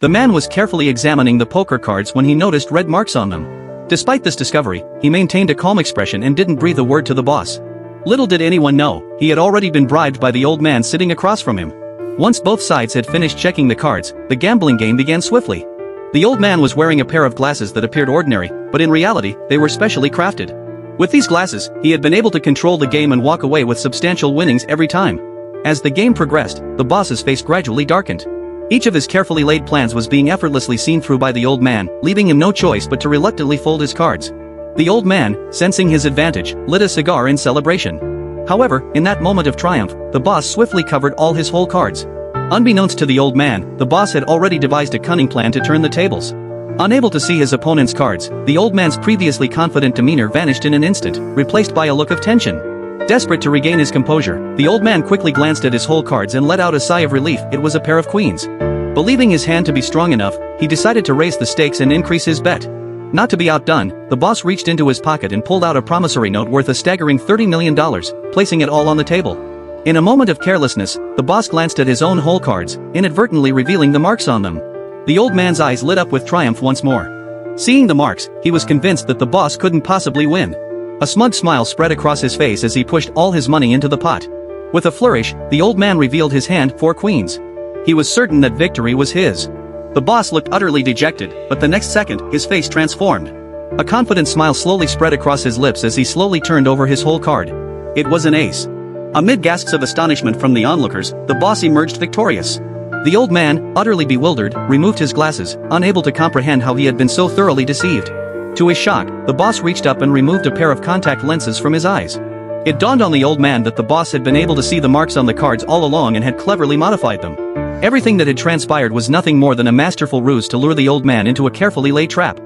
The man was carefully examining the poker cards when he noticed red marks on them. Despite this discovery, he maintained a calm expression and didn't breathe a word to the boss. Little did anyone know, he had already been bribed by the old man sitting across from him. Once both sides had finished checking the cards, the gambling game began swiftly. The old man was wearing a pair of glasses that appeared ordinary, but in reality, they were specially crafted. With these glasses, he had been able to control the game and walk away with substantial winnings every time. As the game progressed, the boss's face gradually darkened. Each of his carefully laid plans was being effortlessly seen through by the old man, leaving him no choice but to reluctantly fold his cards. The old man, sensing his advantage, lit a cigar in celebration. However, in that moment of triumph, the boss swiftly covered all his whole cards. Unbeknownst to the old man, the boss had already devised a cunning plan to turn the tables. Unable to see his opponent's cards, the old man's previously confident demeanor vanished in an instant, replaced by a look of tension. Desperate to regain his composure, the old man quickly glanced at his whole cards and let out a sigh of relief. It was a pair of queens. Believing his hand to be strong enough, he decided to raise the stakes and increase his bet. Not to be outdone, the boss reached into his pocket and pulled out a promissory note worth a staggering $30 million, placing it all on the table. In a moment of carelessness, the boss glanced at his own whole cards, inadvertently revealing the marks on them. The old man's eyes lit up with triumph once more. Seeing the marks, he was convinced that the boss couldn't possibly win. A smug smile spread across his face as he pushed all his money into the pot. With a flourish, the old man revealed his hand, 4 queens. He was certain that victory was his. The boss looked utterly dejected, but the next second, his face transformed. A confident smile slowly spread across his lips as he slowly turned over his whole card. It was an ace. Amid gasps of astonishment from the onlookers, the boss emerged victorious. The old man, utterly bewildered, removed his glasses, unable to comprehend how he had been so thoroughly deceived. To his shock, the boss reached up and removed a pair of contact lenses from his eyes. It dawned on the old man that the boss had been able to see the marks on the cards all along and had cleverly modified them. Everything that had transpired was nothing more than a masterful ruse to lure the old man into a carefully laid trap.